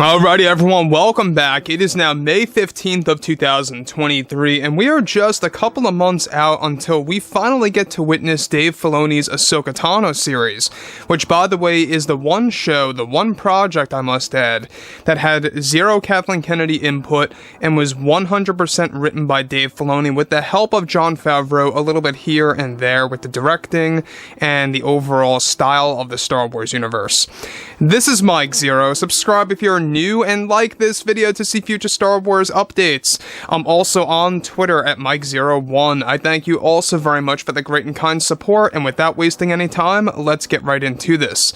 Alrighty everyone, welcome back. It is now May 15th of 2023, and we are just a couple of months out until we finally get to witness Dave Filoni's Ahsoka Tano series, which by the way is the one show, the one project I must add, that had zero Kathleen Kennedy input and was 100% written by Dave Filoni with the help of Jon Favreau a little bit here and there with the directing and the overall style of the Star Wars universe. This is Mike Zero. Subscribe if you're new and like this video to see future Star Wars updates. I'm also on Twitter at Mike01. I thank you also very much for the great and kind support, and without wasting any time, let's get right into this.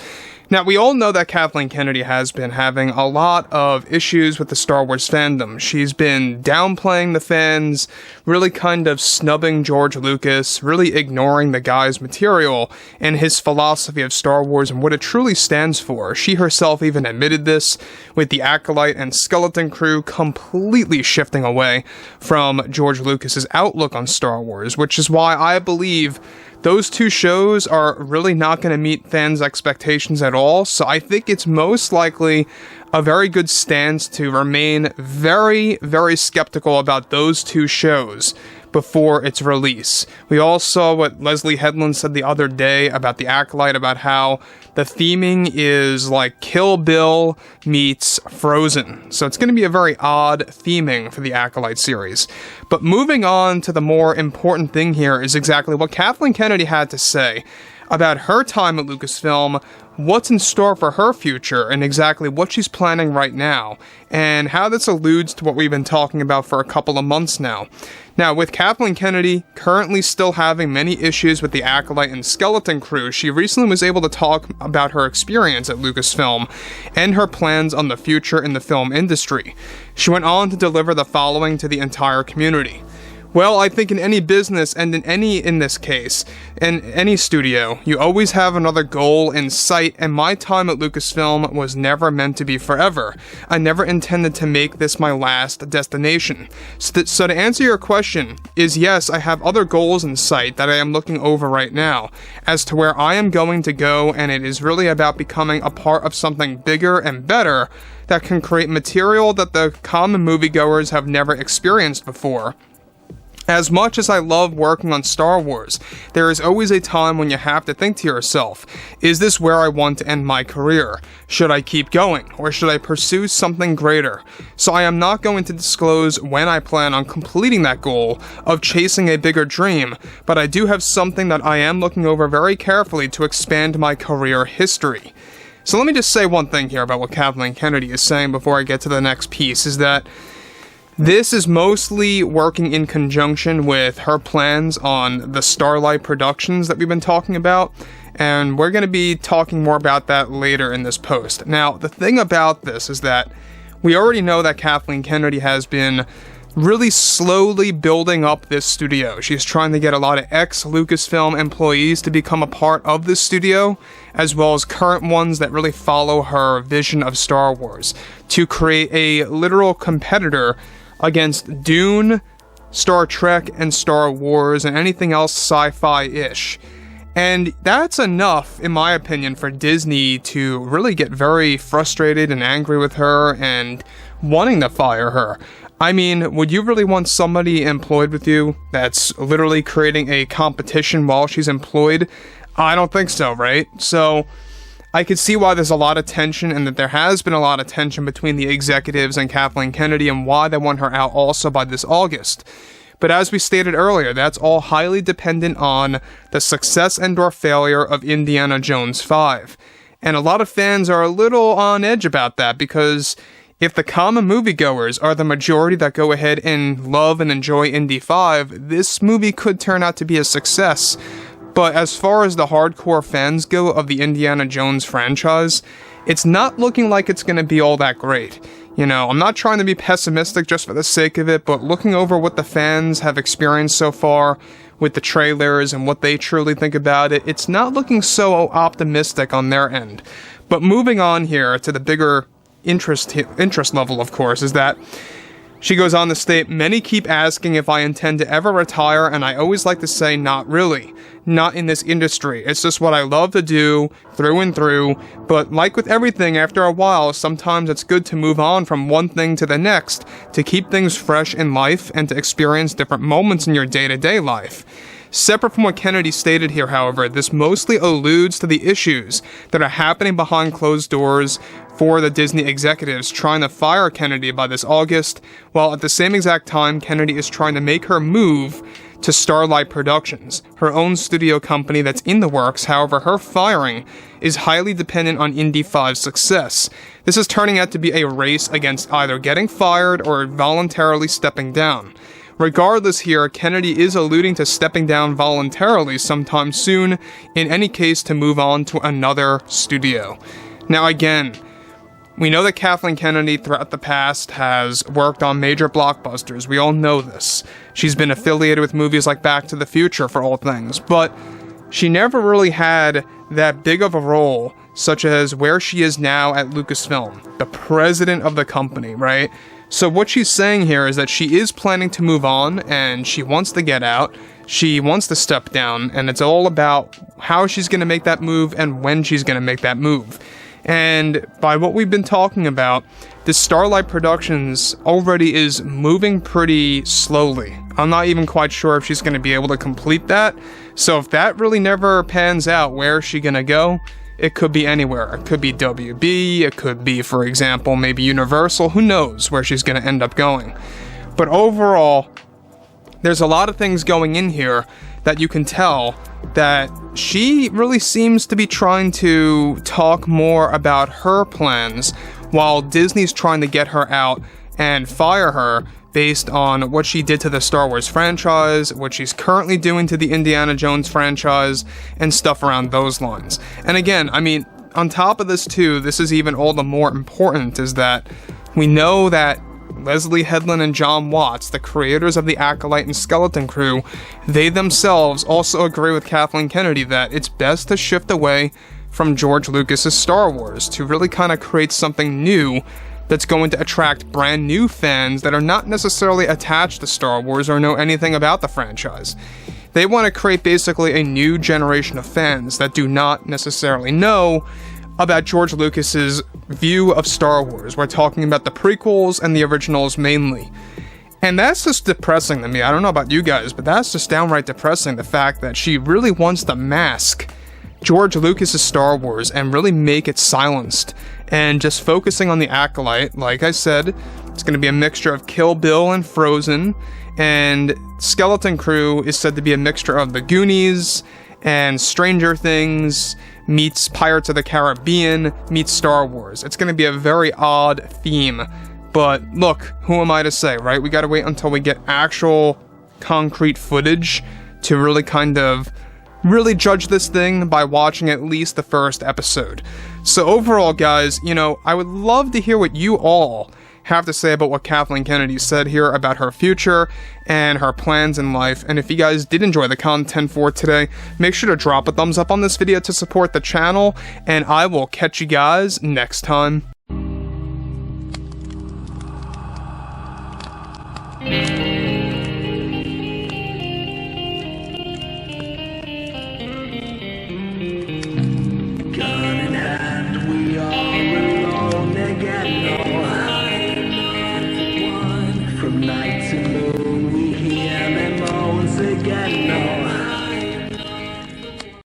Now, we all know that Kathleen Kennedy has been having a lot of issues with the Star Wars fandom. She's been downplaying the fans, really kind of snubbing George Lucas, really ignoring the guy's material and his philosophy of Star Wars and what it truly stands for. She herself even admitted this, with the Acolyte and Skeleton Crew completely shifting away from George Lucas's outlook on Star Wars, which is why I believe those two shows are really not going to meet fans' expectations at all, so I think it's most likely a very good stance to remain very, very skeptical about those two shows before its release. We all saw what Leslie Headland said the other day about the Acolyte, about how the theming is like Kill Bill meets Frozen. So it's going to be a very odd theming for the Acolyte series. But moving on to the more important thing here is exactly what Kathleen Kennedy had to say about her time at Lucasfilm, what's in store for her future, and exactly what she's planning right now, and how this alludes to what we've been talking about for a couple of months now. Now, with Kathleen Kennedy currently still having many issues with the Acolyte and Skeleton Crew, she recently was able to talk about her experience at Lucasfilm and her plans on the future in the film industry. She went on to deliver the following to the entire community. Well, I think in any business, and in this case, in any studio, you always have another goal in sight, and my time at Lucasfilm was never meant to be forever. I never intended to make this my last destination. So to answer your question, is yes, I have other goals in sight that I am looking over right now, as to where I am going to go, and it is really about becoming a part of something bigger and better that can create material that the common moviegoers have never experienced before. As much as I love working on Star Wars, there is always a time when you have to think to yourself, is this where I want to end my career? Should I keep going, or should I pursue something greater? So I am not going to disclose when I plan on completing that goal of chasing a bigger dream, but I do have something that I am looking over very carefully to expand my career history. So let me just say one thing here about what Kathleen Kennedy is saying before I get to the next piece, is that this is mostly working in conjunction with her plans on the Starlight Productions that we've been talking about, and we're going to be talking more about that later in this post. Now, the thing about this is that we already know that Kathleen Kennedy has been really slowly building up this studio. She's trying to get a lot of ex-Lucasfilm employees to become a part of this studio, as well as current ones that really follow her vision of Star Wars, to create a literal competitor against Dune, Star Trek, and Star Wars, and anything else sci-fi-ish. And that's enough, in my opinion, for Disney to really get very frustrated and angry with her and wanting to fire her. I mean, would you really want somebody employed with you that's literally creating a competition while she's employed? I don't think so, right? So I could see why there's a lot of tension, and that there has been a lot of tension between the executives and Kathleen Kennedy, and why they want her out also by this August. But as we stated earlier, that's all highly dependent on the success and/or failure of Indiana Jones 5. And a lot of fans are a little on edge about that, because if the common moviegoers are the majority that go ahead and love and enjoy Indy 5, this movie could turn out to be a success. But as far as the hardcore fans go of the Indiana Jones franchise, it's not looking like it's going to be all that great. You know, I'm not trying to be pessimistic just for the sake of it, but looking over what the fans have experienced so far with the trailers and what they truly think about it, it's not looking so optimistic on their end. But moving on here to the bigger interest level, of course, is that She goes on to state, "Many keep asking if I intend to ever retire, and I always like to say not really. Not in this industry. It's just what I love to do, through and through, but like with everything, after a while, sometimes it's good to move on from one thing to the next, to keep things fresh in life, and to experience different moments in your day-to-day life." Separate from what Kennedy stated here, however, this mostly alludes to the issues that are happening behind closed doors for the Disney executives trying to fire Kennedy by this August, while at the same exact time Kennedy is trying to make her move to Starlight Productions, her own studio company that's in the works. However, her firing is highly dependent on Indy 5's success. This is turning out to be a race against either getting fired or voluntarily stepping down. Regardless here, Kennedy is alluding to stepping down voluntarily sometime soon, in any case to move on to another studio. Now again, we know that Kathleen Kennedy throughout the past has worked on major blockbusters. We all know this. She's been affiliated with movies like Back to the Future, for all things, but she never really had that big of a role, such as where she is now at Lucasfilm, the president of the company, right? So what she's saying here is that she is planning to move on, and she wants to get out, she wants to step down, and it's all about how she's going to make that move and when she's going to make that move. And by what we've been talking about, the Starlight Productions already is moving pretty slowly. I'm not even quite sure if she's going to be able to complete that. So if that really never pans out, where is she going to go? It could be anywhere. It could be WB, it could be, for example, maybe Universal. Who knows where she's going to end up going. But overall, there's a lot of things going in here that you can tell that she really seems to be trying to talk more about her plans, while Disney's trying to get her out and fire her based on what she did to the Star Wars franchise, what she's currently doing to the Indiana Jones franchise, and stuff around those lines. And again, I mean, on top of this too, this is even all the more important, is that we know that Leslie Headland and John Watts, the creators of the Acolyte and Skeleton Crew, they themselves also agree with Kathleen Kennedy that it's best to shift away from George Lucas's Star Wars to really kind of create something new that's going to attract brand new fans that are not necessarily attached to Star Wars or know anything about the franchise. They want to create basically a new generation of fans that do not necessarily know about George Lucas's view of Star Wars. We're talking about the prequels and the originals mainly. And that's just depressing to me. I don't know about you guys, but that's just downright depressing, the fact that she really wants to mask George Lucas's Star Wars and really make it silenced, and just focusing on the Acolyte. Like I said, it's going to be a mixture of Kill Bill and Frozen, and Skeleton Crew is said to be a mixture of The Goonies and Stranger Things meets Pirates of the Caribbean meets Star Wars. It's going to be a very odd theme, but look, who am I to say, right? We got to wait until we get actual concrete footage to really kind of judge this thing by watching at least the first episode. So overall, guys, you know, I would love to hear what you all have to say about what Kathleen Kennedy said here about her future and her plans in life. And if you guys did enjoy the content for today, make sure to drop a thumbs up on this video to support the channel, and I will catch you guys next time.